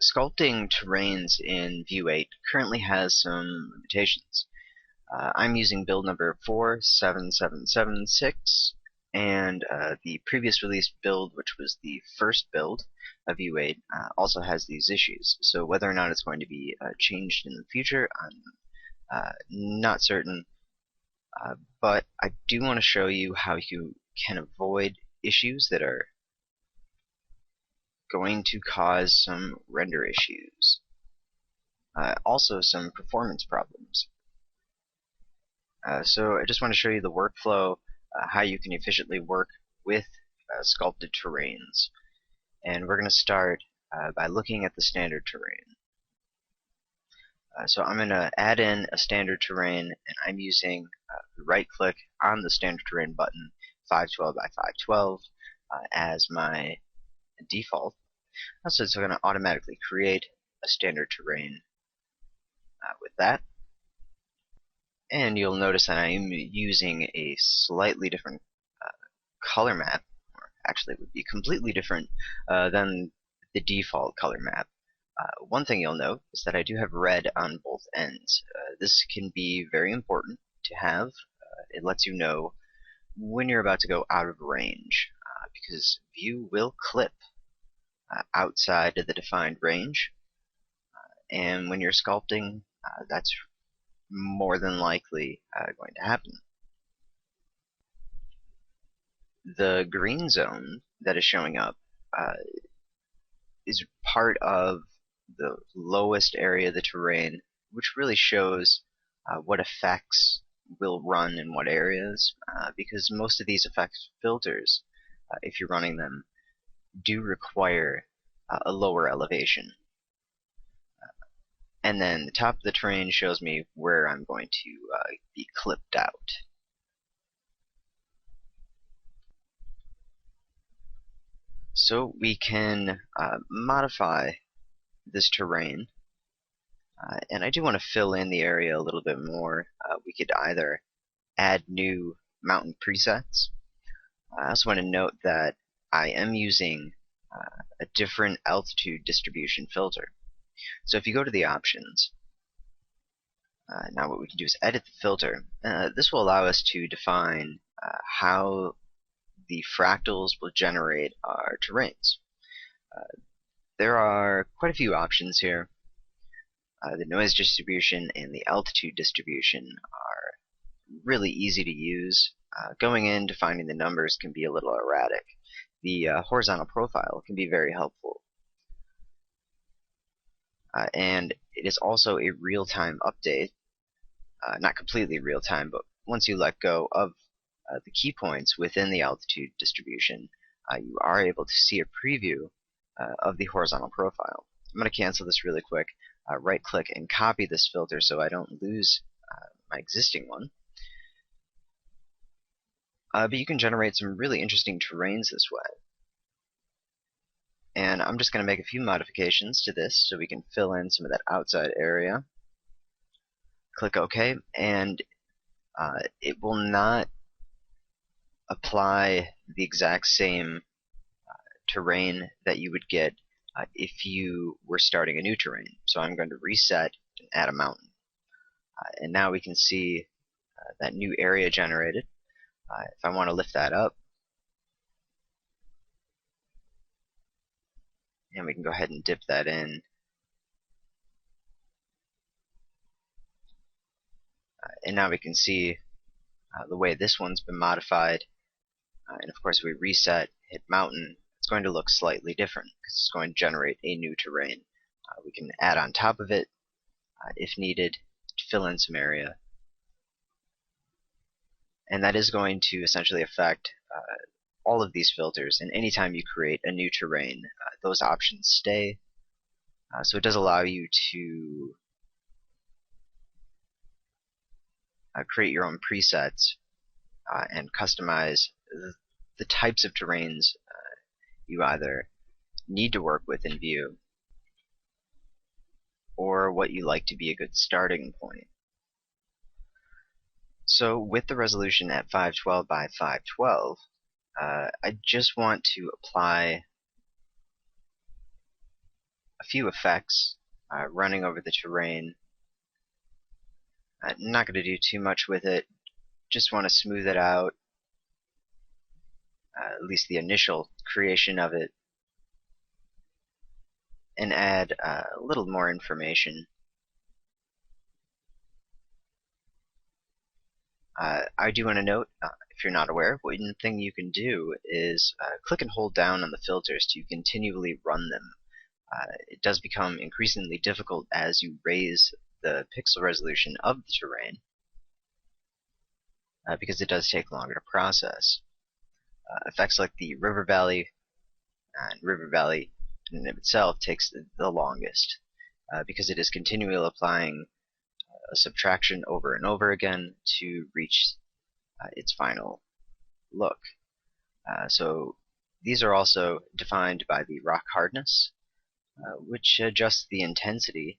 Sculpting terrains in Vue 8 currently has some limitations. I'm using build number 47776, and the previous released build, which was the first build of Vue 8, also has these issues. So whether or not it's going to be changed in the future, I'm not certain. But I do want to show you how you can avoid issues that are going to cause some render issues. Also some performance problems. So I just want to show you the workflow, how you can efficiently work with sculpted terrains. And we're going to start by looking at the standard terrain. So I'm going to add in a standard terrain, and I'm using right-click on the standard terrain button, 512 by 512, as my default. So it's going to automatically create a standard terrain with that. And you'll notice that I'm using a slightly different color map, or actually it would be completely different than the default color map. One thing you'll note is that I do have red on both ends. This can be very important to have. It lets you know when you're about to go out of range, because Vue will clip outside of the defined range, and when you're sculpting, that's more than likely going to happen. The green zone that is showing up is part of the lowest area of the terrain, which really shows what effects will run in what areas, because most of these effects filters, if you're running them, do require a lower elevation. And then the top of the terrain shows me where I'm going to be clipped out. So we can modify this terrain, and I do want to fill in the area a little bit more. We could either add new mountain presets. I also want to note that I am using a different altitude distribution filter. So if you go to the options, now what we can do is edit the filter. This will allow us to define how the fractals will generate our terrains. There are quite a few options here. The noise distribution and the altitude distribution are really easy to use. Going in, defining the numbers can be a little erratic. The horizontal profile can be very helpful. And it is also a real-time update. Not completely real-time, but once you let go of the key points within the altitude distribution, you are able to see a preview of the horizontal profile. I'm going to cancel this really quick, right-click and copy this filter so I don't lose my existing one. But you can generate some really interesting terrains this way. And I'm just going to make a few modifications to this so we can fill in some of that outside area. Click OK, and it will not apply the exact same terrain that you would get if you were starting a new terrain. So I'm going to reset and add a mountain. And now we can see that new area generated. If I want to lift that up, and we can go ahead and dip that in. And now we can see the way this one's been modified. And of course, we reset, hit mountain, it's going to look slightly different because it's going to generate a new terrain. We can add on top of it if needed to fill in some area. And that is going to essentially affect all of these filters, and anytime you create a new terrain, those options stay. So it does allow you to create your own presets and customize the types of terrains you either need to work with in Vue or what you like to be a good starting point. So with the resolution at 512 by 512, I just want to apply a few effects running over the terrain. I'm not going to do too much with it, just want to smooth it out, at least the initial creation of it, and add a little more information. I do want to note, if you're not aware, one thing you can do is click and hold down on the filters to continually run them. It does become increasingly difficult as you raise the pixel resolution of the terrain, because it does take longer to process. Effects like the river valley in itself takes the longest, because it is continually applying a subtraction over and over again to reach its final look. So these are also defined by the rock hardness, which adjusts the intensity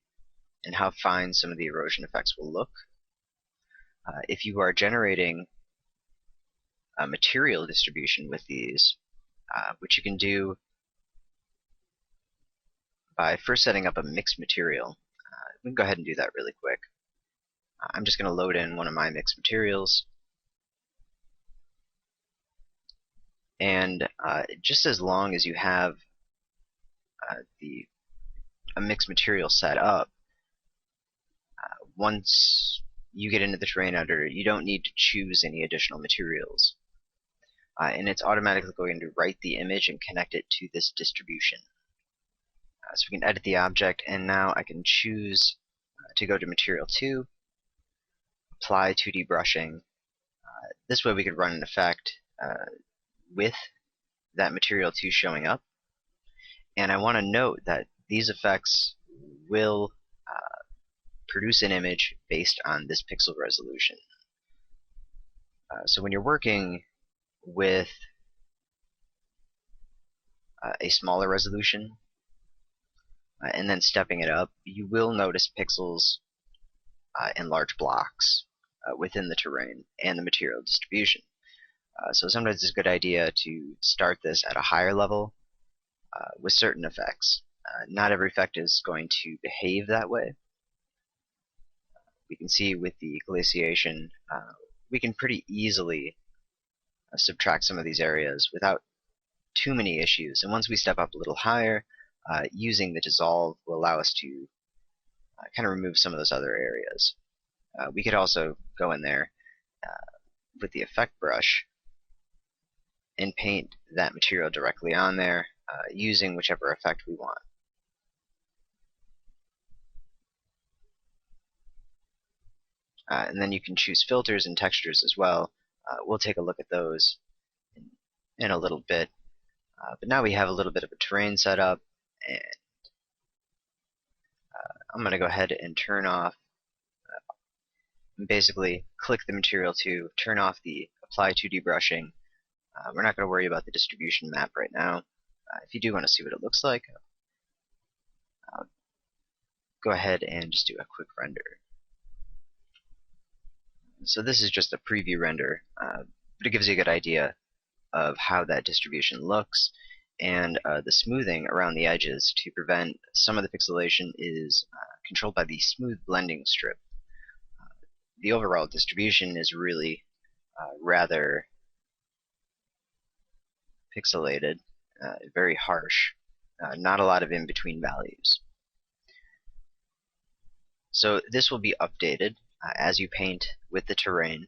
and how fine some of the erosion effects will look. If you are generating a material distribution with these, which you can do by first setting up a mixed material, we can go ahead and do that really quick. I'm just going to load in one of my mixed materials, and just as long as you have a mixed material set up, once you get into the terrain editor, you don't need to choose any additional materials, and it's automatically going to write the image and connect it to this distribution. So we can edit the object, and now I can choose to go to Material 2, apply 2D brushing. This way we could run an effect with that Material 2 showing up. And I want to note that these effects will produce an image based on this pixel resolution. So when you're working with a smaller resolution and then stepping it up, you will notice pixels in large blocks within the terrain and the material distribution. So sometimes it's a good idea to start this at a higher level with certain effects. Not every effect is going to behave that way. We can see with the glaciation, we can pretty easily subtract some of these areas without too many issues. And once we step up a little higher, using the dissolve will allow us to kind of remove some of those other areas. We could also go in there with the effect brush and paint that material directly on there using whichever effect we want. And then you can choose filters and textures as well. We'll take a look at those in a little bit. But now we have a little bit of a terrain set up, and I'm going to go ahead and turn off, basically click the Material 2, turn off the Apply 2D brushing. We're not going to worry about the distribution map right now. If you do want to see what it looks like, I'll go ahead and just do a quick render. So this is just a preview render, but it gives you a good idea of how that distribution looks, and the smoothing around the edges to prevent some of the pixelation is controlled by the smooth blending strip. The overall distribution is really rather pixelated, very harsh, not a lot of in-between values. So this will be updated as you paint with the terrain.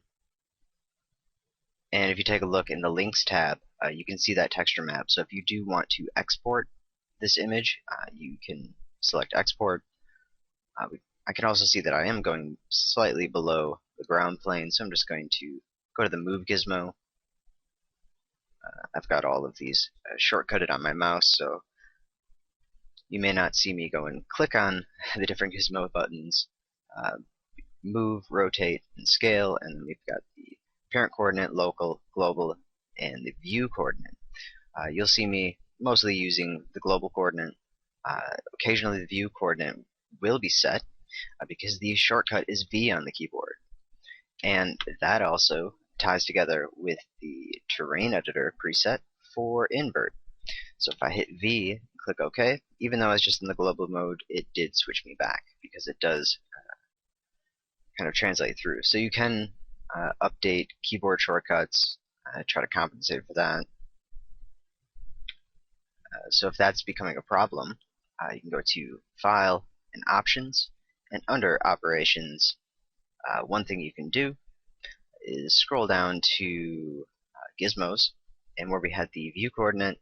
And if you take a look in the Links tab, you can see that texture map. So if you do want to export this image, you can select Export. I can also see that I am going slightly below the ground plane, so I'm just going to go to the Move gizmo. I've got all of these shortcutted on my mouse, so you may not see me go and click on the different gizmo buttons. Move, rotate, and scale, and then we've got the parent coordinate, local, global, and the view coordinate. You'll see me mostly using the global coordinate. Occasionally the view coordinate will be set because the shortcut is V on the keyboard. And that also ties together with the terrain editor preset for invert. So if I hit V, click OK. Even though I was just in the global mode, it did switch me back because it does kind of translate through. So you can update keyboard shortcuts, try to compensate for that. So if that's becoming a problem, you can go to File and Options, and under Operations, one thing you can do is scroll down to Gizmos, and where we had the view coordinate,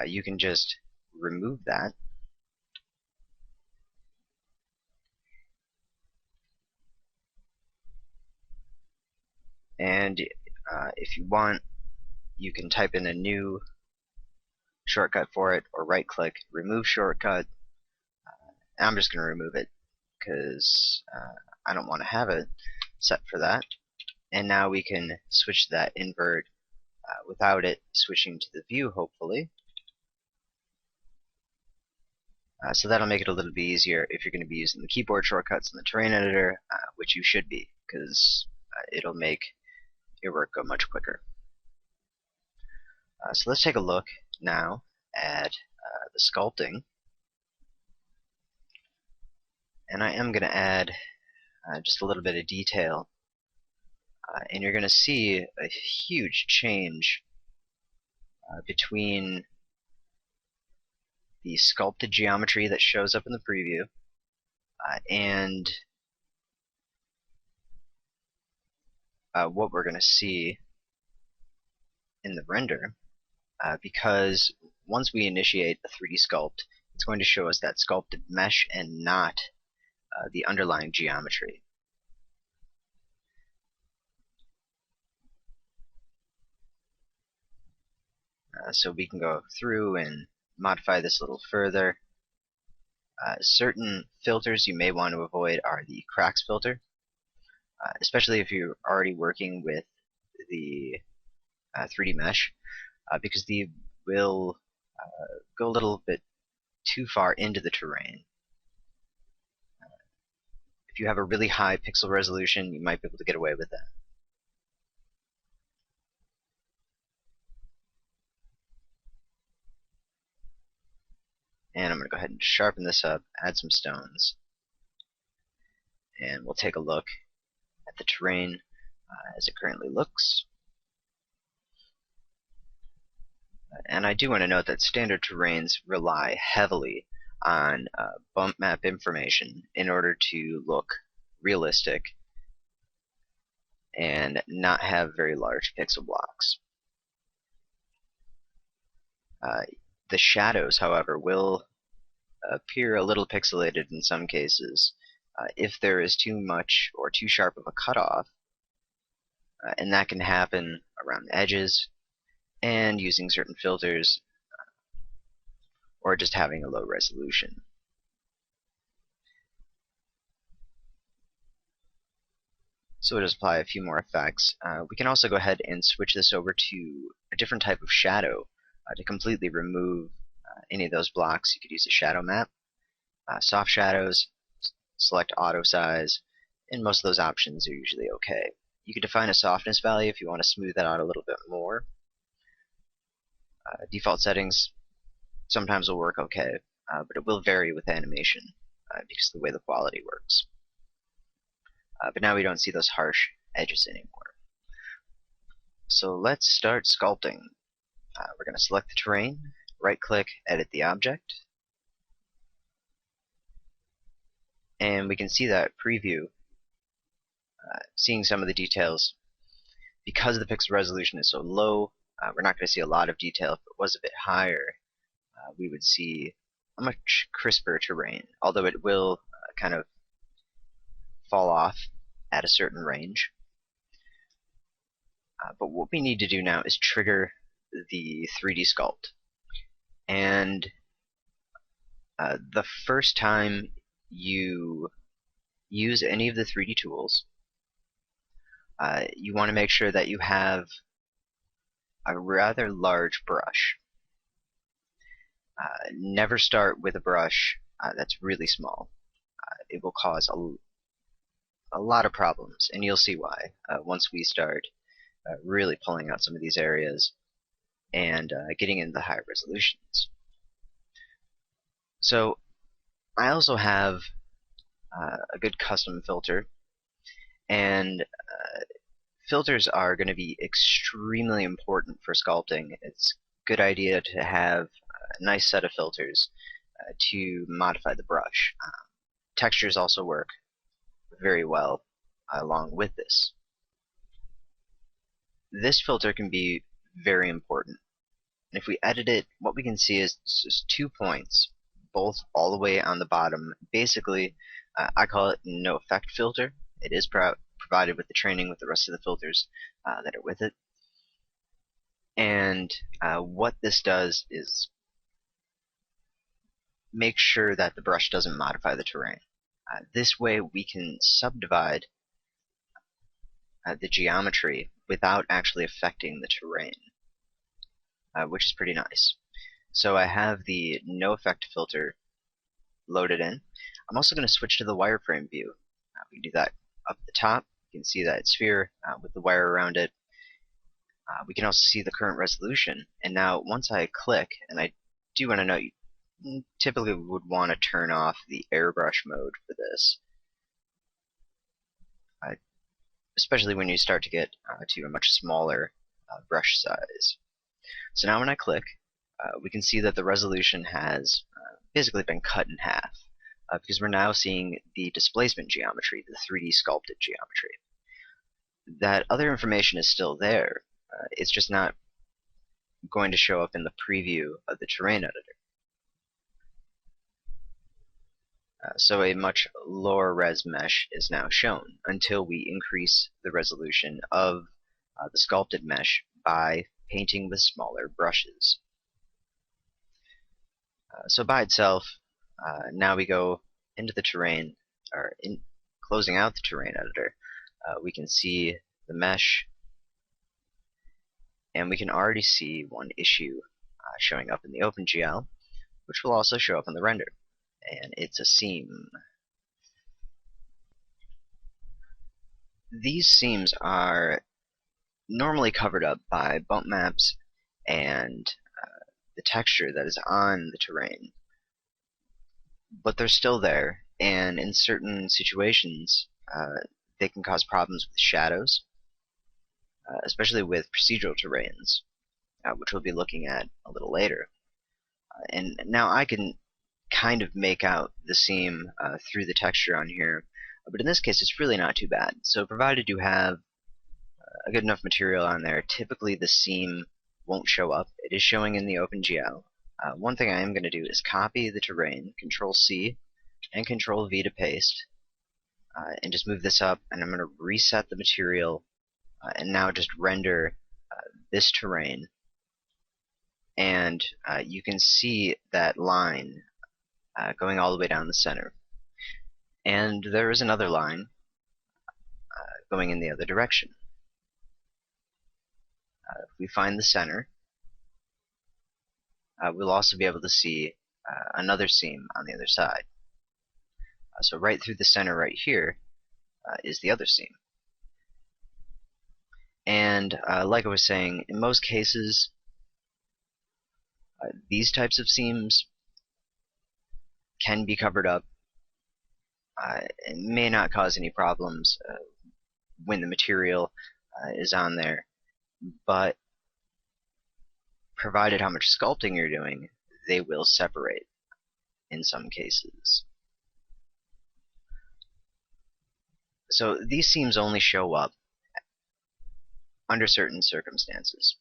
you can just remove that. And if you want, you can type in a new shortcut for it, or right click, remove shortcut. I'm just going to remove it because I don't want to have it set for that. And now we can switch to that invert without it switching to the view, hopefully. So that'll make it a little bit easier if you're going to be using the keyboard shortcuts in the terrain editor, which you should be, because it'll make your work go much quicker. So let's take a look now at the sculpting. And I am going to add just a little bit of detail. And you're going to see a huge change between the sculpted geometry that shows up in the preview and what we're going to see in the render, because once we initiate a 3D sculpt, it's going to show us that sculpted mesh and not the underlying geometry. So we can go through and modify this a little further. Certain filters you may want to avoid are the cracks filter, especially if you're already working with the 3D mesh, because they will go a little bit too far into the terrain. If you have a really high pixel resolution, you might be able to get away with that. And I'm going to go ahead and sharpen this up, add some stones, and we'll take a look at the terrain as it currently looks. And I do want to note that standard terrains rely heavily on bump map information in order to look realistic and not have very large pixel blocks. The shadows, however, will appear a little pixelated in some cases if there is too much or too sharp of a cutoff, and that can happen around the edges and using certain filters or just having a low resolution. So we'll just apply a few more effects. We can also go ahead and switch this over to a different type of shadow to completely remove any of those blocks. You could use a shadow map, soft shadows, select auto size, and most of those options are usually okay. You could define a softness value if you want to smooth that out a little bit more. Default settings sometimes will work okay, but it will vary with animation because of the way the quality works. But now we don't see those harsh edges anymore. So let's start sculpting. We're going to select the terrain, right-click, edit the object, and we can see that preview, seeing some of the details. Because the pixel resolution is so low, we're not going to see a lot of detail. If it was a bit higher, we would see a much crisper terrain, although it will kind of fall off at a certain range. But what we need to do now is trigger the 3D sculpt. And the first time you use any of the 3D tools, you want to make sure that you have a rather large brush. Never start with a brush that's really small. It will cause a lot of problems, and you'll see why once we start really pulling out some of these areas. and getting into the higher resolutions. So I also have a good custom filter, and filters are going to be extremely important for sculpting. It's a good idea to have a nice set of filters to modify the brush. Textures also work very well along with this. This filter can be very important. And if we edit it, what we can see is just 2 points, both all the way on the bottom. Basically, I call it no effect filter. It is provided with the training with the rest of the filters that are with it. And what this does is make sure that the brush doesn't modify the terrain. This way we can subdivide the geometry without actually affecting the terrain, which is pretty nice. So I have the no effect filter loaded in. I'm also going to switch to the wireframe view. We can do that up at the top. You can see that sphere with the wire around it. We can also see the current resolution. And now once I click, and I do want to note, you typically would want to turn off the airbrush mode for this, especially when you start to get to a much smaller brush size. So now when I click, we can see that the resolution has basically been cut in half because we're now seeing the displacement geometry, the 3D sculpted geometry. That other information is still there. It's just not going to show up in the preview of the terrain editor. So a much lower res mesh is now shown until we increase the resolution of the sculpted mesh by painting with smaller brushes. So by itself, now we go into the terrain, or in closing out the terrain editor, we can see the mesh, and we can already see one issue showing up in the OpenGL, which will also show up in the render, and it's a seam. These seams are normally covered up by bump maps and the texture that is on the terrain, but they're still there, and in certain situations they can cause problems with shadows, especially with procedural terrains, which we'll be looking at a little later. And now I can kind of make out the seam through the texture on here, but in this case it's really not too bad. So provided you have a good enough material on there, typically the seam won't show up. It is showing in the OpenGL. One thing I am going to do is copy the terrain, Control-C and Control-V to paste, and just move this up, and I'm going to reset the material and now just render this terrain, and you can see that line going all the way down the center. And there is another line going in the other direction. If we find the center, we'll also be able to see another seam on the other side. So right through the center right here is the other seam. And like I was saying, in most cases, these types of seams can be covered up. It may not cause any problems when the material is on there, but provided how much sculpting you're doing, they will separate in some cases. So these seams only show up under certain circumstances.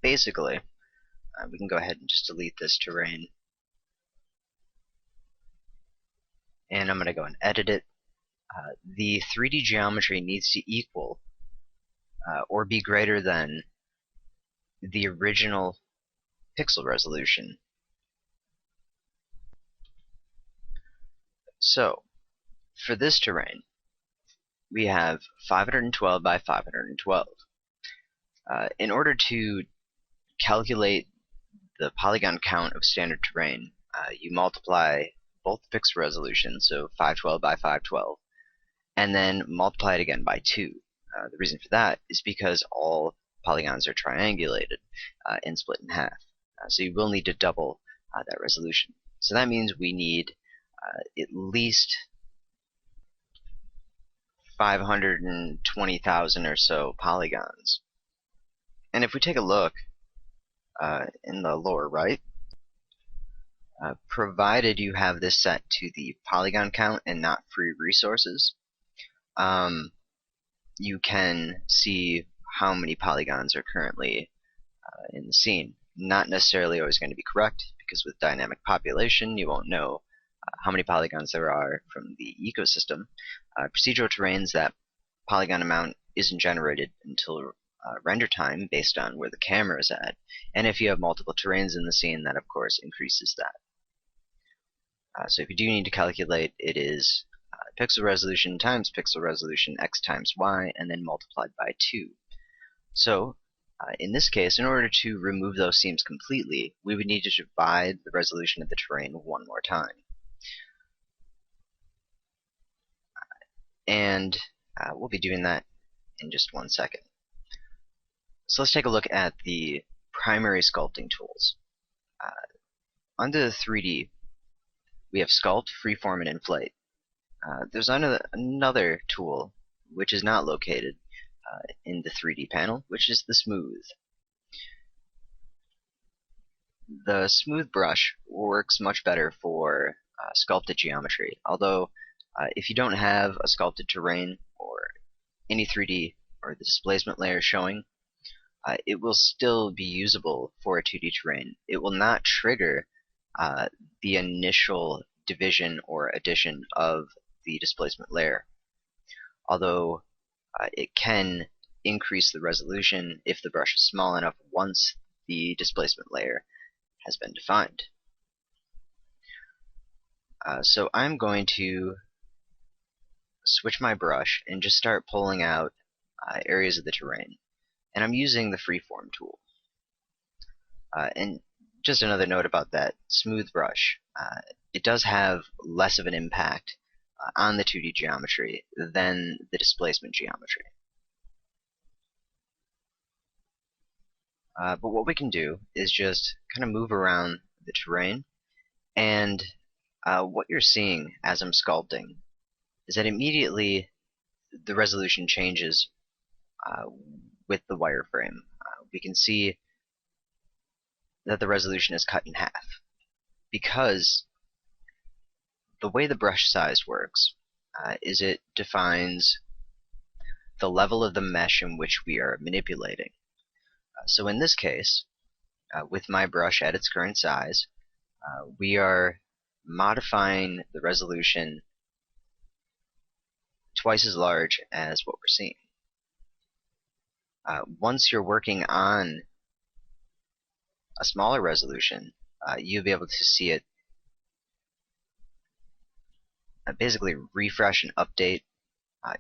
Basically, we can go ahead and just delete this terrain, and I'm going to go and edit it. The 3D geometry needs to equal or be greater than the original pixel resolution. So for this terrain, we have 512 by 512. In order to calculate the polygon count of standard terrain, you multiply both the pixel resolution, so 512 by 512, and then multiply it again by 2. The reason for that is because all polygons are triangulated and split in half. So you will need to double that resolution. So that means we need at least 520,000 or so polygons. And if we take a look in the lower right, provided you have this set to the polygon count and not free resources, you can see how many polygons are currently in the scene. Not necessarily always going to be correct, because with dynamic population you won't know how many polygons there are from the ecosystem. Procedural terrains, that polygon amount isn't generated until render time based on where the camera is at, and if you have multiple terrains in the scene, that of course increases that. So if you do need to calculate, it is pixel resolution times pixel resolution x times y, and then multiplied by 2. So in this case, in order to remove those seams completely, we would need to divide the resolution of the terrain one more time. And we'll be doing that in just 1 second. So let's take a look at the primary sculpting tools. Under the 3D, we have Sculpt, Freeform, and Inflate. There's another tool which is not located in the 3D panel, which is the Smooth. The Smooth brush works much better for sculpted geometry, although if you don't have a sculpted terrain or any 3D or the displacement layer showing, it will still be usable for a 2D terrain. It will not trigger the initial division or addition of the displacement layer, although it can increase the resolution if the brush is small enough once the displacement layer has been defined. So I'm going to switch my brush and just start pulling out areas of the terrain, and I'm using the Freeform tool. And just another note about that Smooth brush, it does have less of an impact on the 2D geometry than the displacement geometry. But what we can do is just kind of move around the terrain, and what you're seeing as I'm sculpting is that immediately the resolution changes with the wireframe. We can see that the resolution is cut in half, because the way the brush size works is it defines the level of the mesh in which we are manipulating. So in this case, with my brush at its current size, we are modifying the resolution twice as large as what we're seeing. Once you're working on a smaller resolution, you'll be able to see it basically refresh and update.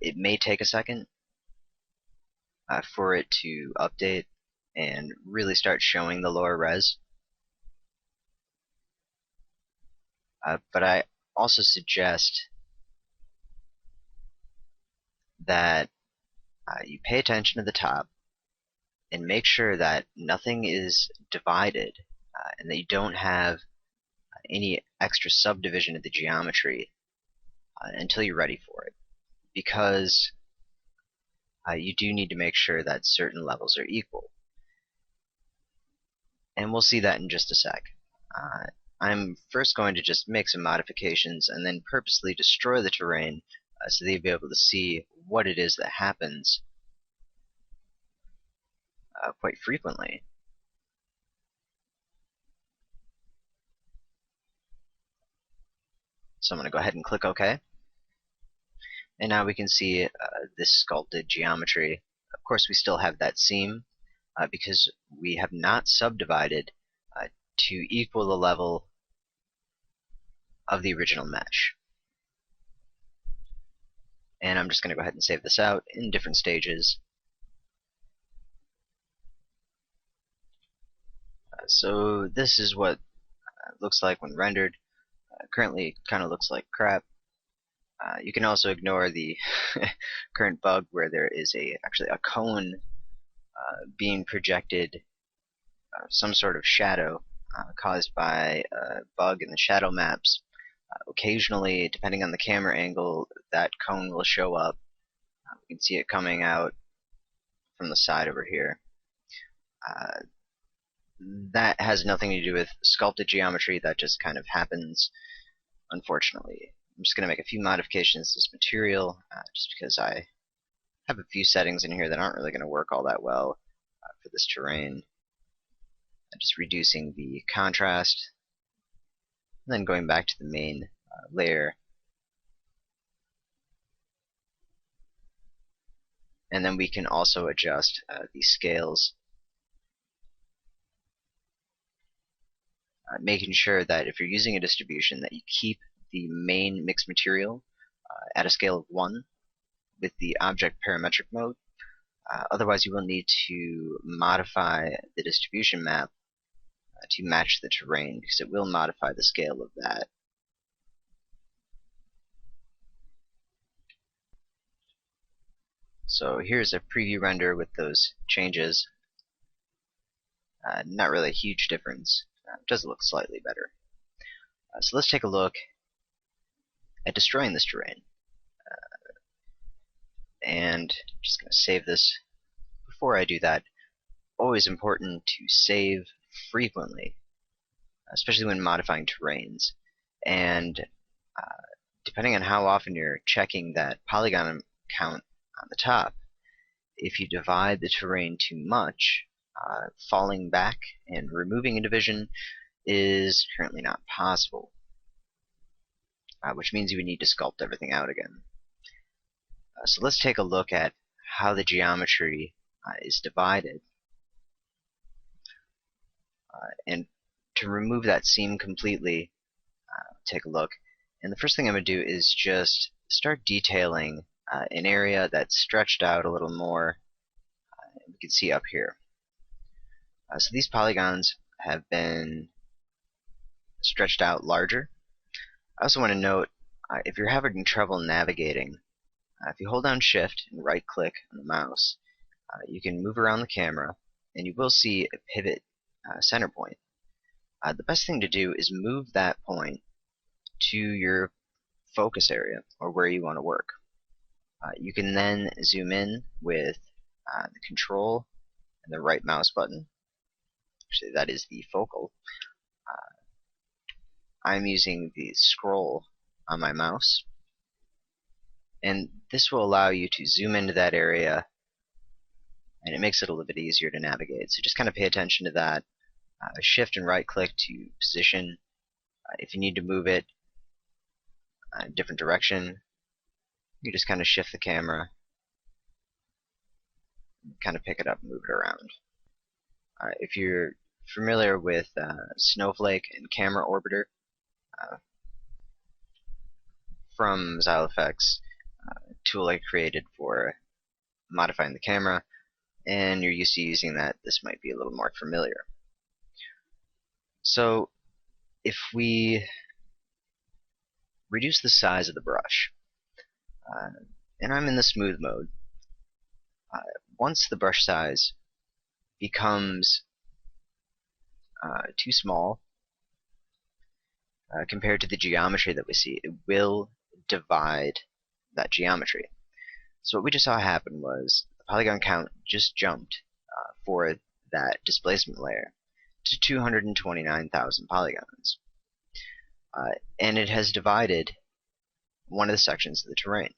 It may take a second for it to update and really start showing the lower res. But I also suggest that you pay attention to the top and make sure that nothing is divided and that you don't have any extra subdivision of the geometry until you're ready for it, because you do need to make sure that certain levels are equal. And we'll see that in just a sec. I'm first going to just make some modifications and then purposely destroy the terrain so that you'll be able to see what it is that happens quite frequently. So I'm going to go ahead and click OK. And now we can see this sculpted geometry. Of course, we still have that seam because we have not subdivided to equal the level of the original mesh. And I'm just going to go ahead and save this out in different stages. So this is what it looks like when rendered. Currently kind of looks like crap. You can also ignore the current bug where there is actually a cone being projected some sort of shadow caused by a bug in the shadow maps. Occasionally, depending on the camera angle, that cone will show up. You can see it coming out from the side over here. That has nothing to do with sculpted geometry, that just kind of happens, unfortunately. I'm just going to make a few modifications to this material, just because I have a few settings in here that aren't really going to work all that well for this terrain. Just reducing the contrast, and then going back to the main layer. And then we can also adjust the scales, making sure that if you're using a distribution that you keep the main mixed material at a scale of 1 with the object parametric mode. Otherwise you will need to modify the distribution map to match the terrain, because it will modify the scale of that. So here's a preview render with those changes. Not really a huge difference. It does look slightly better. So let's take a look at destroying this terrain. And I'm just going to save this. Before I do that, always important to save frequently, especially when modifying terrains. And depending on how often you're checking that polygon count on the top, if you divide the terrain too much, falling back and removing a division is currently not possible, which means you would need to sculpt everything out again. So let's take a look at how the geometry is divided. And to remove that seam completely, take a look. And the first thing I'm going to do is just start detailing an area that's stretched out a little more. You can see up here. So these polygons have been stretched out larger. I also want to note, if you're having trouble navigating, if you hold down Shift and right click on the mouse, you can move around the camera and you will see a pivot center point. The best thing to do is move that point to your focus area, or where you want to work. You can then zoom in with the Control and the right mouse button. Actually, that is the focal. I'm using the scroll on my mouse, and this will allow you to zoom into that area, and it makes it a little bit easier to navigate. So just kind of pay attention to that. Shift and right click to position. If you need to move it a different direction, you just kind of shift the camera, kind of pick it up and move it around. If you're familiar with Snowflake and Camera Orbiter from Xylofx, tool I created for modifying the camera, and you're used to using that, this might be a little more familiar. So if we reduce the size of the brush, and I'm in the smooth mode, once the brush size becomes too small compared to the geometry that we see, it will divide that geometry. So what we just saw happen was the polygon count just jumped for that displacement layer to 229,000 polygons. And it has divided one of the sections of the terrain.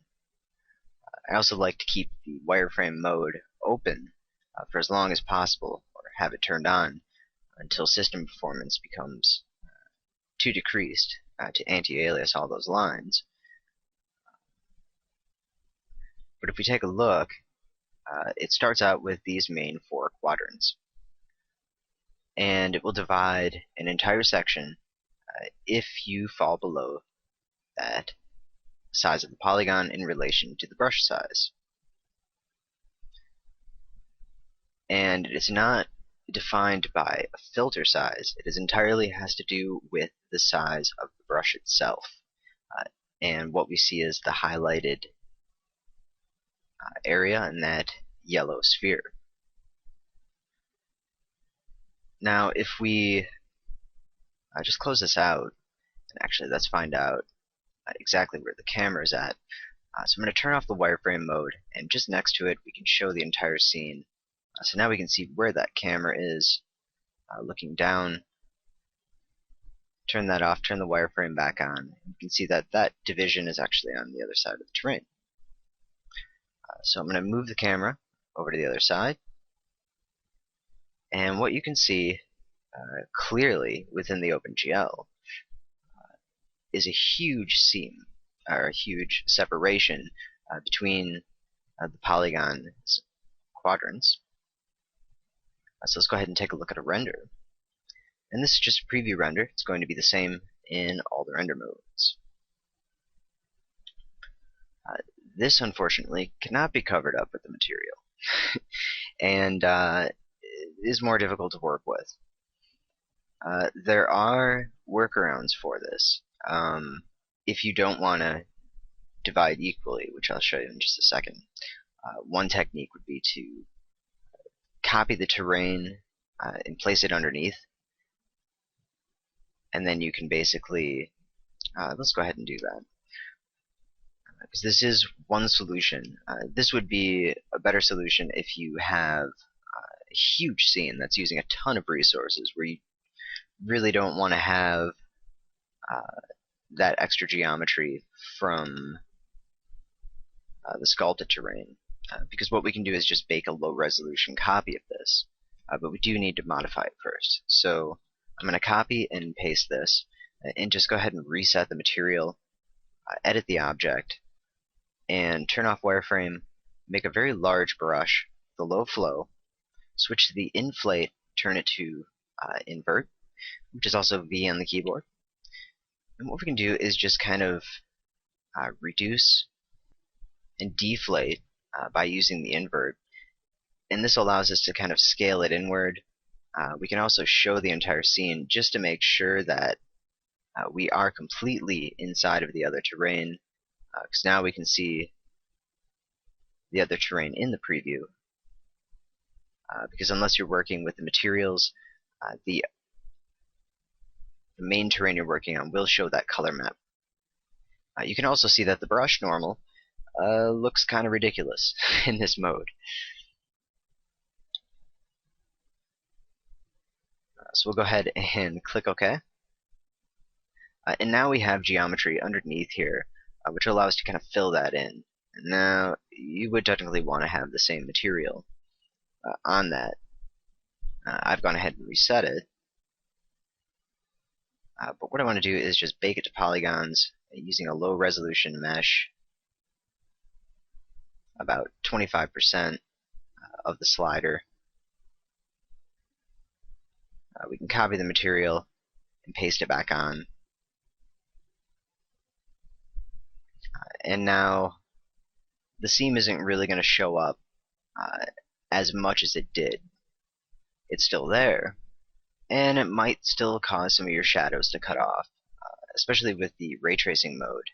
I also like to keep the wireframe mode open for as long as possible, or have it turned on until system performance becomes too decreased to anti-alias all those lines. But if we take a look, it starts out with these main 4 quadrants, and it will divide an entire section if you fall below that size of the polygon in relation to the brush size. And it is not defined by a filter size. It entirely has to do with the size of the brush itself. And what we see is the highlighted area in that yellow sphere. Now if we just close this out, and actually let's find out exactly where the camera is at. So I'm going to turn off the wireframe mode, and just next to it we can show the entire scene. So now we can see where that camera is looking down. Turn that off, turn the wireframe back on. You can see that that division is actually on the other side of the terrain. So I'm going to move the camera over to the other side, and what you can see clearly within the OpenGL is a huge seam, or a huge separation between the polygon quadrants. So let's go ahead and take a look at a render. And this is just a preview render. It's going to be the same in all the render modes. This, unfortunately, cannot be covered up with the material, and is more difficult to work with. There are workarounds for this. If you don't want to divide equally, which I'll show you in just a second, one technique would be to copy the terrain and place it underneath, and then you can basically let's go ahead and do that, because this is one solution. This would be a better solution if you have a huge scene that's using a ton of resources, where you really don't want to have that extra geometry from the sculpted terrain, because what we can do is just bake a low resolution copy of this, but we do need to modify it first. So I'm going to copy and paste this, and just go ahead and reset the material, edit the object, and turn off wireframe, make a very large brush, the low flow, switch to the inflate, turn it to invert, which is also V on the keyboard. And what we can do is just kind of reduce and deflate by using the invert, and this allows us to kind of scale it inward. We can also show the entire scene just to make sure that we are completely inside of the other terrain, because now we can see the other terrain in the preview, because unless you're working with the materials, the main terrain you're working on will show that color map. You can also see that the brush normal looks kind of ridiculous in this mode. So we'll go ahead and click OK. And now we have geometry underneath here, which allows us to kind of fill that in. And now you would technically want to have the same material on that. I've gone ahead and reset it. But what I want to do is just bake it to polygons using a low resolution mesh, about 25% of the slider. We can copy the material and paste it back on. And now the seam isn't really going to show up as much as it did. It's still there, and it might still cause some of your shadows to cut off, especially with the ray tracing mode.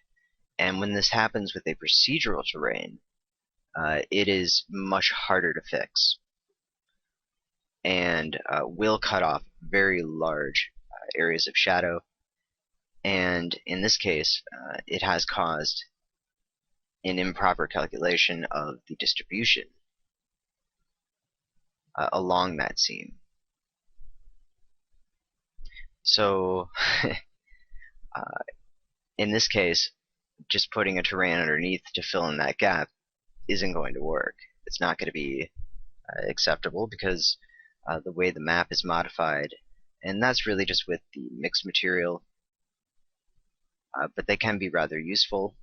And when this happens with a procedural terrain, it is much harder to fix, and will cut off very large areas of shadow. And in this case, it has caused an improper calculation of the distribution along that seam. So in this case, just putting a terrain underneath to fill in that gap isn't going to work. It's not going to be acceptable, because the way the map is modified, and that's really just with the mixed material, but they can be rather useful.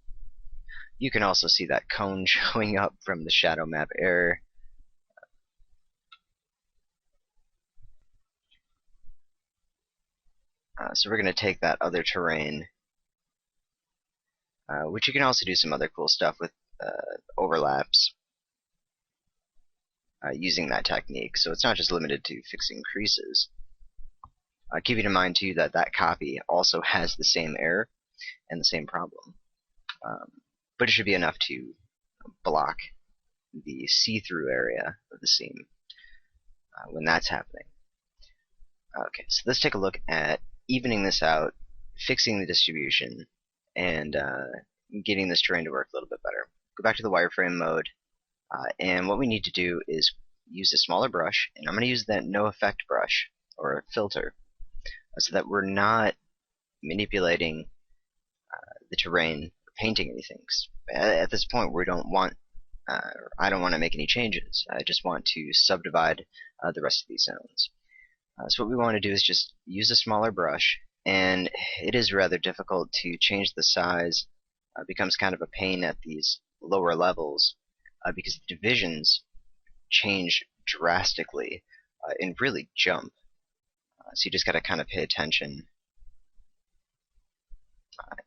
You can also see that cone showing up from the shadow map error. So we're going to take that other terrain, which you can also do some other cool stuff with overlaps using that technique. So it's not just limited to fixing creases. Keeping in mind too that that copy also has the same error and the same problem, but it should be enough to block the see-through area of the seam when that's happening. Okay, so let's take a look at evening this out, fixing the distribution, and getting this terrain to work a little bit better. Go back to the wireframe mode, and what we need to do is use a smaller brush, and I'm going to use that no effect brush or filter so that we're not manipulating the terrain or painting anything. At this point, we don't want I don't want to make any changes. I just want to subdivide the rest of these zones. So what we want to do is just use a smaller brush, and it is rather difficult to change the size. It becomes kind of a pain at these lower levels because the divisions change drastically and really jump. So you just got to kind of pay attention.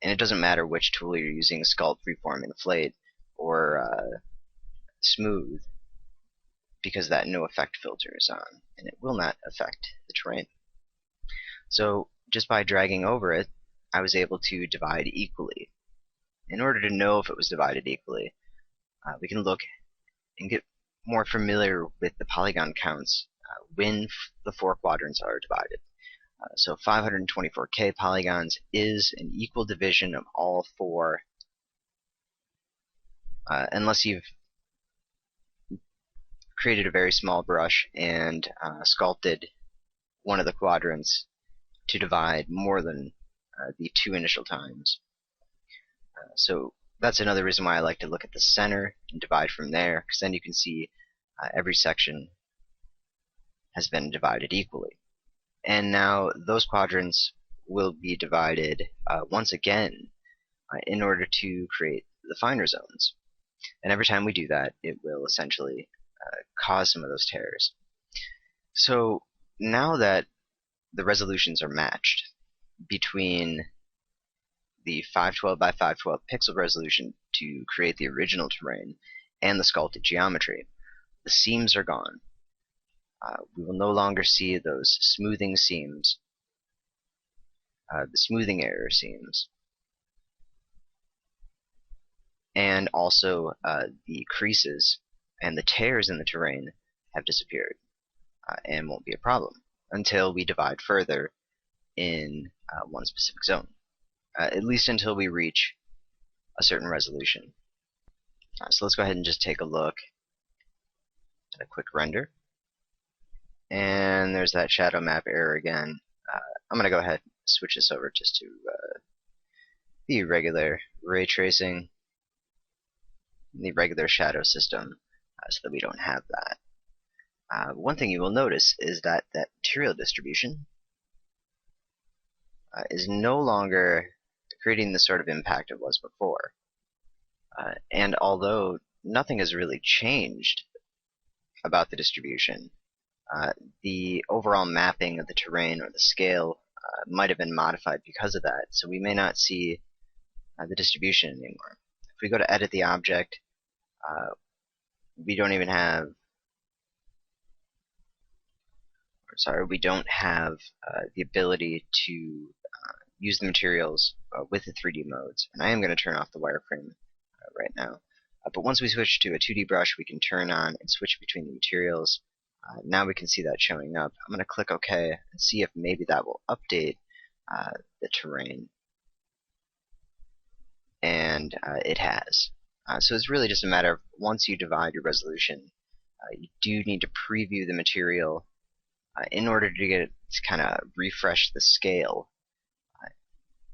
And it doesn't matter which tool you're using, Sculpt, Freeform, Inflate, or Smooth, because that no effect filter is on, and it will not affect the terrain. So just by dragging over it, I was able to divide equally. In order to know if it was divided equally, we can look and get more familiar with the polygon counts when the 4 quadrants are divided. So 524k polygons is an equal division of all 4, unless you've created a very small brush and sculpted one of the quadrants to divide more than the 2 initial times. So that's another reason why I like to look at the center and divide from there, because then you can see every section has been divided equally. And now those quadrants will be divided once again in order to create the finer zones. And every time we do that, it will essentially cause some of those tears. So now that the resolutions are matched between the 512 by 512 pixel resolution to create the original terrain and the sculpted geometry, the seams are gone. We will no longer see those smoothing seams, the smoothing error seams, and also the creases and the tears in the terrain have disappeared and won't be a problem until we divide further in one specific zone, at least until we reach a certain resolution. So let's go ahead and just take a look at a quick render. And there's that shadow map error again. I'm going to go ahead and switch this over just to the regular ray tracing, the regular shadow system, so that we don't have that. One thing you will notice is that that material distribution is no longer creating the sort of impact it was before. And although nothing has really changed about the distribution, the overall mapping of the terrain or the scale might have been modified because of that, so we may not see the distribution anymore. If we go to edit the object, we don't even have, we don't have the ability to use the materials with the 3D modes. And I am going to turn off the wireframe right now. But once we switch to a 2D brush, we can turn on and switch between the materials. Now we can see that showing up. I'm going to click OK and see if maybe that will update the terrain. And it has. So it's really just a matter of once you divide your resolution, you do need to preview the material in order to get it to kind of refresh the scale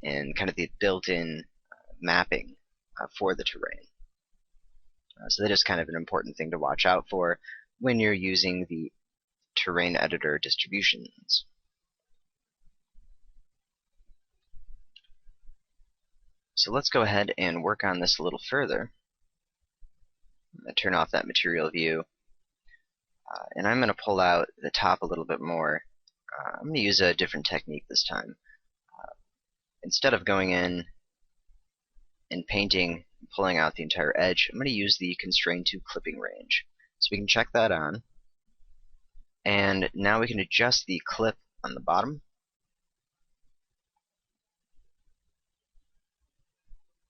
and kind of the built-in mapping for the terrain. So that is kind of an important thing to watch out for when you're using the terrain editor distributions. So let's go ahead and work on this a little further. I'm going to turn off that material view, and I'm going to pull out the top a little bit more. I'm going to use a different technique this time. Instead of going in and painting and pulling out the entire edge, I'm going to use the constrain to clipping range. So we can check that on, and now we can adjust the clip on the bottom,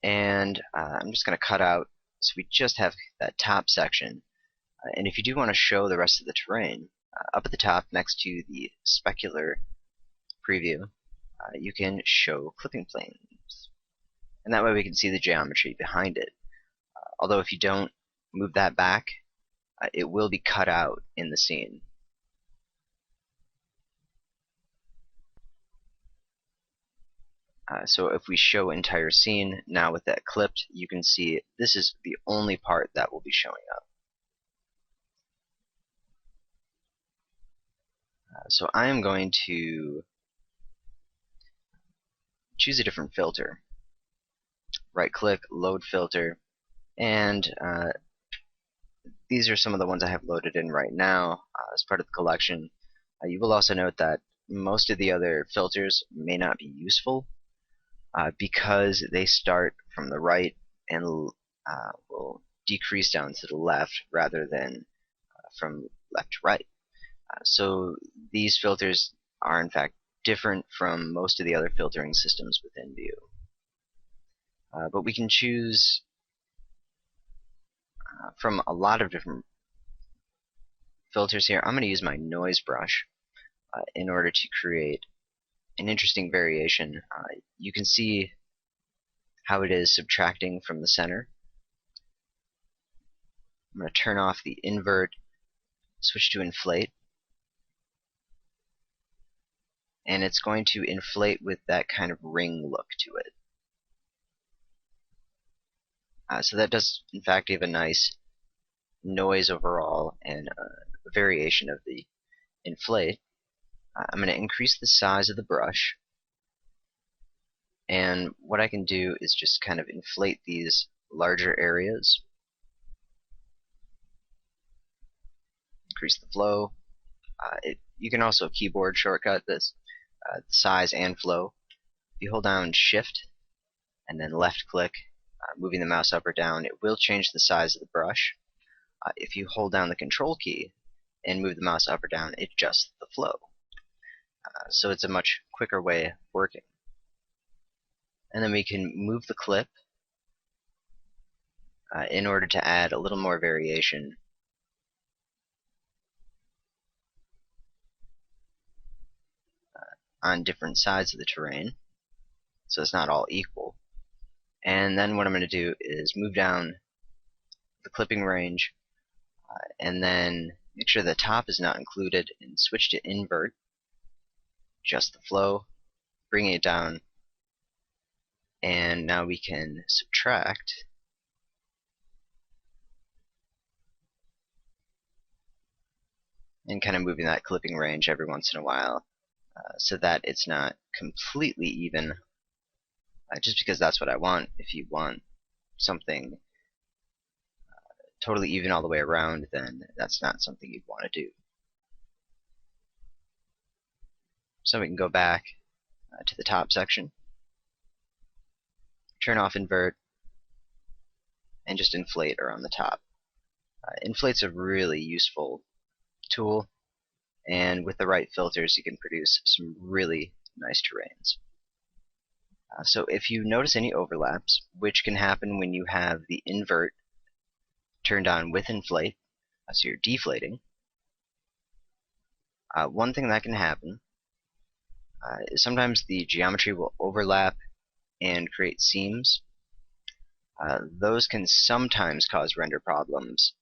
and I'm just going to cut out so we just have that top section. And if you do want to show the rest of the terrain, up at the top next to the specular preview, you can show clipping planes. And that way we can see the geometry behind it. Although if you don't move that back, it will be cut out in the scene. So if we show entire scene, now with that clipped, you can see this is the only part that will be showing up. So I am going to choose a different filter. Right-click, load filter, and these are some of the ones I have loaded in right now as part of the collection. You will also note that most of the other filters may not be useful because they start from the right and will decrease down to the left rather than from left to right. So these filters are in fact different from most of the other filtering systems within Vue. But we can choose from a lot of different filters here. I'm going to use my noise brush in order to create an interesting variation. You can see how it is subtracting from the center. I'm going to turn off the invert, switch to inflate, and it's going to inflate with that kind of ring look to it. So that does in fact give a nice noise overall and a variation of the inflate. I'm going to increase the size of the brush, and what I can do is just kind of inflate these larger areas, increase the flow. You can also keyboard shortcut this size and flow. If you hold down shift and then left click, moving the mouse up or down, it will change the size of the brush. If you hold down the control key and move the mouse up or down, it adjusts the flow. So it's a much quicker way of working. And then we can move the clip in order to add a little more variation. On different sides of the terrain, so it's not all equal. And then what I'm going to do is move down the clipping range and then make sure the top is not included and switch to invert, adjust the flow, bring it down, and now we can subtract and kind of moving that clipping range every once in a while so that it's not completely even, just because that's what I want. If you want something totally even all the way around, then that's not something you'd want to do. So we can go back to the top section, turn off invert, and just inflate around the top. Inflate's a really useful tool, and with the right filters you can produce some really nice terrains. So if you notice any overlaps, which can happen when you have the invert turned on with inflate, so you're deflating, one thing that can happen is sometimes the geometry will overlap and create seams. Those can sometimes cause render problems.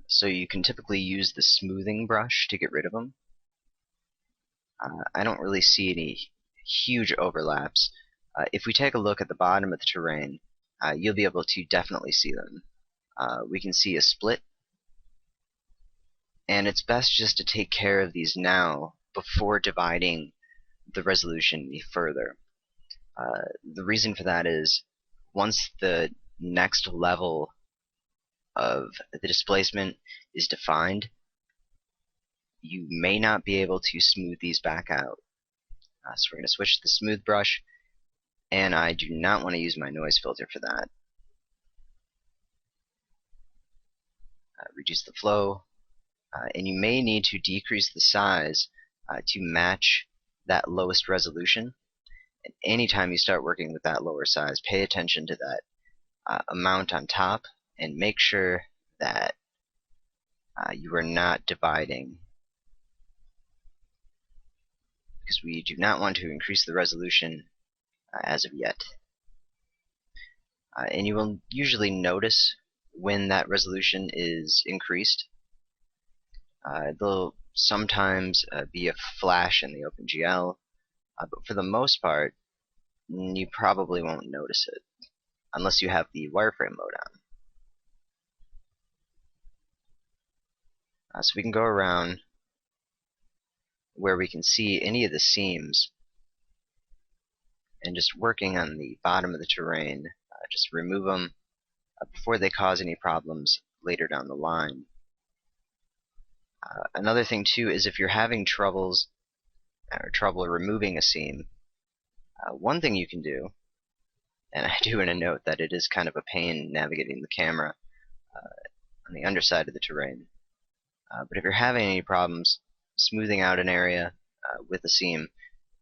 So you can typically use the smoothing brush to get rid of them. I don't really see any huge overlaps. If we take a look at the bottom of the terrain, you'll be able to definitely see them. We can see a split, and it's best just to take care of these now before dividing the resolution any further. The reason for that is once the next level of the displacement is defined, you may not be able to smooth these back out. So we're going to switch to the smooth brush, and I do not want to use my noise filter for that. Reduce the flow, and you may need to decrease the size to match that lowest resolution. And anytime you start working with that lower size, pay attention to that amount on top and make sure that you are not dividing because we do not want to increase the resolution as of yet. And you will usually notice when that resolution is increased. There'll sometimes be a flash in the OpenGL, but for the most part, you probably won't notice it unless you have the wireframe mode on. So we can go around where we can see any of the seams and just working on the bottom of the terrain, just remove them before they cause any problems later down the line. Another thing too is if you're having trouble removing a seam, one thing you can do, and I do in a note that it is kind of a pain navigating the camera on the underside of the terrain, but if you're having any problems smoothing out an area with a seam,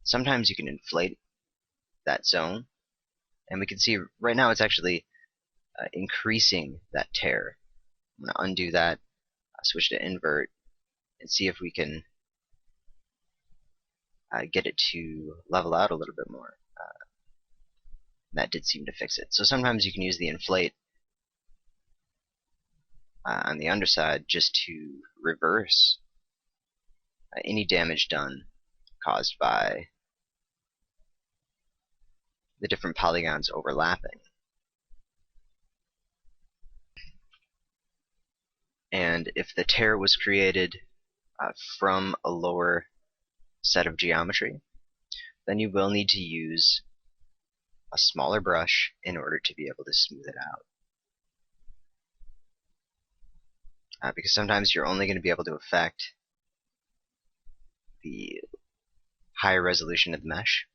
sometimes you can inflate that zone, and we can see right now it's actually increasing that tear. I'm going to undo that, switch to invert, and see if we can get it to level out a little bit more. That did seem to fix it. So sometimes you can use the inflate on the underside just to reverse any damage done caused by the different polygons overlapping. And if the tear was created from a lower set of geometry, then you will need to use a smaller brush in order to be able to smooth it out. Because sometimes you're only going to be able to affect the higher resolution of the mesh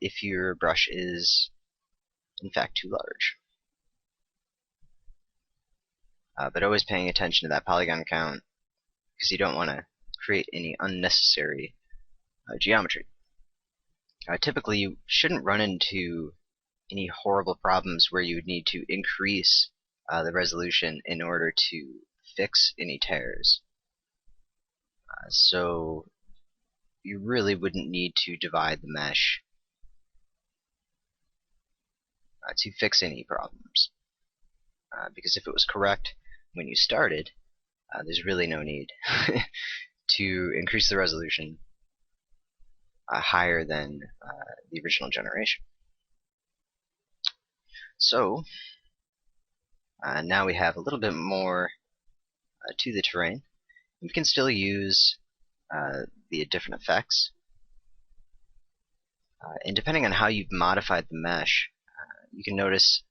if your brush is in fact too large. But always paying attention to that polygon count, because you don't want to create any unnecessary geometry. Typically you shouldn't run into any horrible problems where you would need to increase the resolution in order to fix any tears. So you really wouldn't need to divide the mesh to fix any problems. Because if it was correct when you started, there's really no need to increase the resolution higher than the original generation. So now we have a little bit more to the terrain. We can still use the different effects, and depending on how you've modified the mesh, you can notice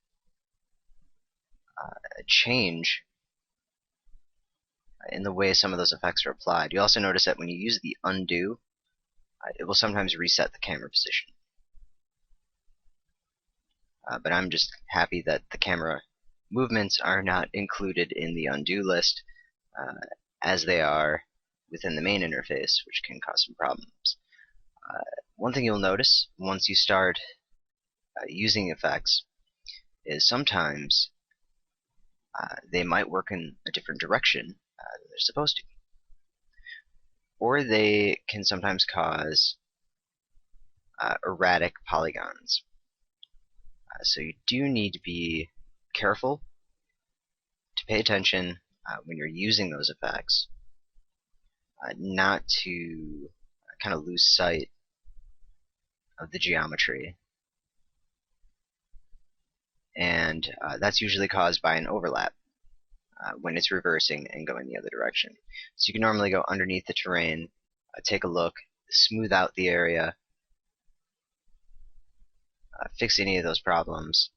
a change in the way some of those effects are applied. You also notice that when you use the undo, it will sometimes reset the camera position. But I'm just happy that the camera movements are not included in the undo list as they are within the main interface, which can cause some problems. One thing you'll notice once you start using effects is sometimes they might work in a different direction than they're supposed to. Or they can sometimes cause erratic polygons. So you do need to be careful to pay attention when you're using those effects, not to kind of lose sight of the geometry. And that's usually caused by an overlap when it's reversing and going the other direction. So you can normally go underneath the terrain, take a look, smooth out the area, fix any of those problems,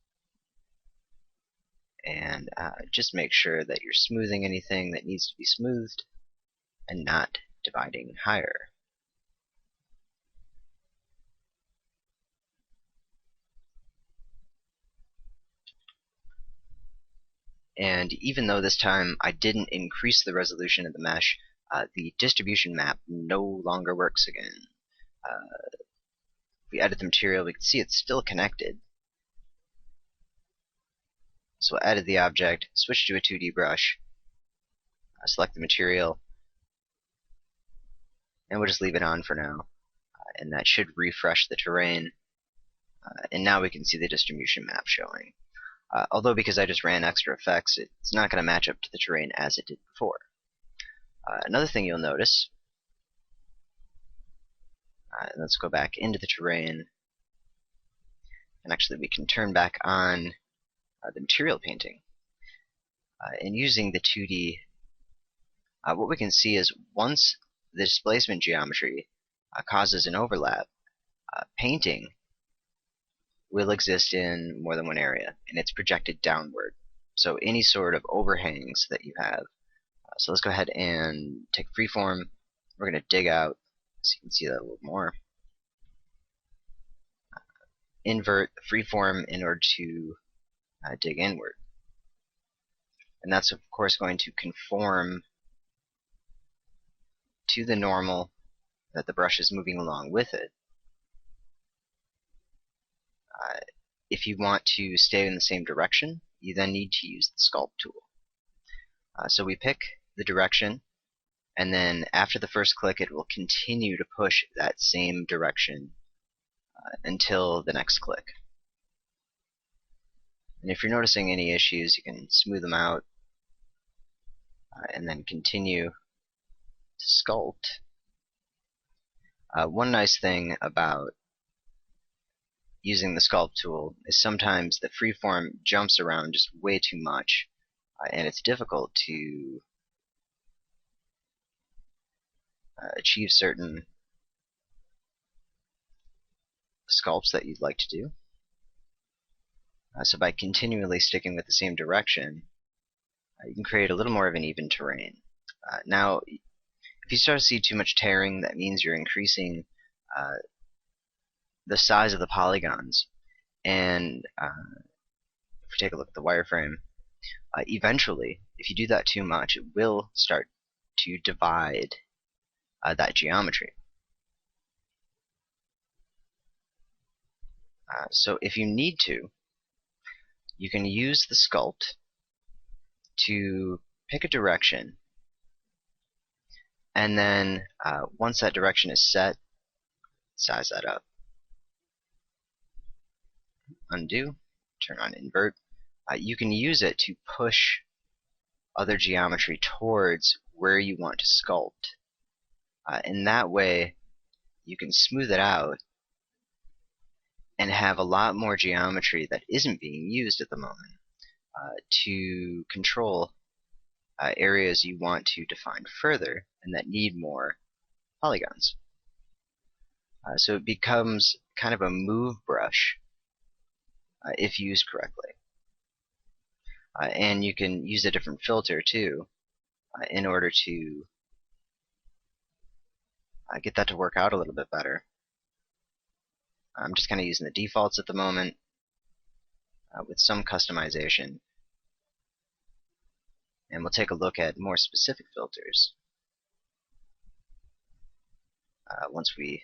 and just make sure that you're smoothing anything that needs to be smoothed and not dividing higher. And even though this time I didn't increase the resolution of the mesh, the distribution map no longer works again. If we edit the material, we can see it's still connected. So we'll edit the object, switch to a 2D brush, select the material, and we'll just leave it on for now, and that should refresh the terrain, and now we can see the distribution map showing. Although because I just ran extra effects, it's not going to match up to the terrain as it did before. Another thing you'll notice, let's go back into the terrain, and actually we can turn back on the material painting. And using the 2D, what we can see is once the displacement geometry causes an overlap, painting will exist in more than one area, and it's projected downward. So any sort of overhangs that you have. So let's go ahead and take freeform. We're going to dig out, so you can see that a little more. Invert the freeform in order to dig inward. And that's of course going to conform to the normal that the brush is moving along with it. If you want to stay in the same direction, you then need to use the Sculpt tool. So we pick the direction, and then after the first click it will continue to push that same direction until the next click. And if you're noticing any issues, you can smooth them out and then continue to sculpt. One nice thing about using the Sculpt tool is sometimes the freeform jumps around just way too much, and it's difficult to achieve certain sculpts that you'd like to do. So by continually sticking with the same direction, you can create a little more of an even terrain. Now, if you start to see too much tearing, that means you're increasing the size of the polygons. And if we take a look at the wireframe, eventually, if you do that too much, it will start to divide that geometry. So if you need to, you can use the Sculpt to pick a direction, and then once that direction is set, size that up. Undo, turn on invert. You can use it to push other geometry towards where you want to sculpt. And that way you can smooth it out and have a lot more geometry that isn't being used at the moment to control areas you want to define further and that need more polygons. So it becomes kind of a move brush if used correctly. And you can use a different filter too in order to get that to work out a little bit better. I'm just kind of using the defaults at the moment with some customization. And we'll take a look at more specific filters once we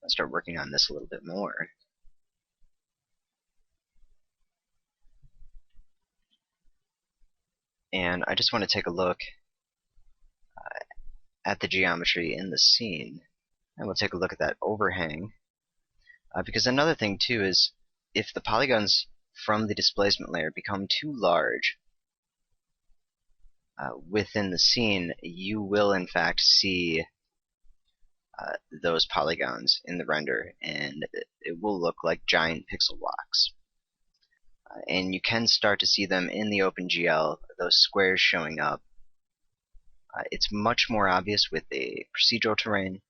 start working on this a little bit more. And I just want to take a look at the geometry in the scene. And we'll take a look at that overhang. Because another thing too is if the polygons from the displacement layer become too large within the scene, you will in fact see those polygons in the render, and it will look like giant pixel blocks. And you can start to see them in the OpenGL, those squares showing up. It's much more obvious with a procedural terrain.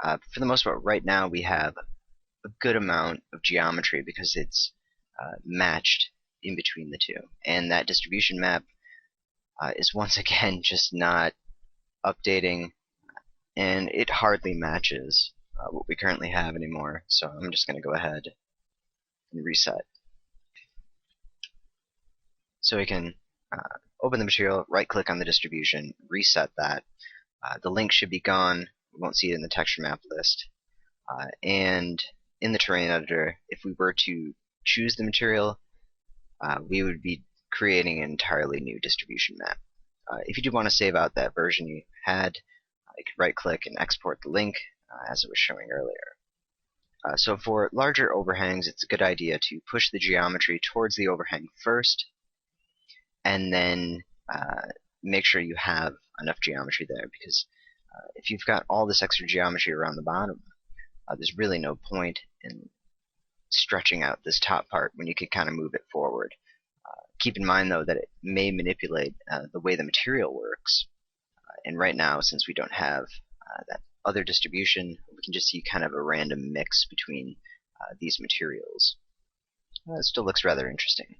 For the most part, right now we have a good amount of geometry because it's matched in between the two. And that distribution map is once again just not updating, and it hardly matches what we currently have anymore. So I'm just going to go ahead and reset. So we can open the material, right-click on the distribution, reset that. The link should be gone. We won't see it in the texture map list. And in the terrain editor, if we were to choose the material, we would be creating an entirely new distribution map. If you do want to save out that version you had, you could right-click and export the link as it was showing earlier. So for larger overhangs, it's a good idea to push the geometry towards the overhang first, and then make sure you have enough geometry there, because if you've got all this extra geometry around the bottom, there's really no point in stretching out this top part when you could kind of move it forward. Keep in mind, though, that it may manipulate the way the material works. And right now, since we don't have that other distribution, we can just see kind of a random mix between these materials. It still looks rather interesting.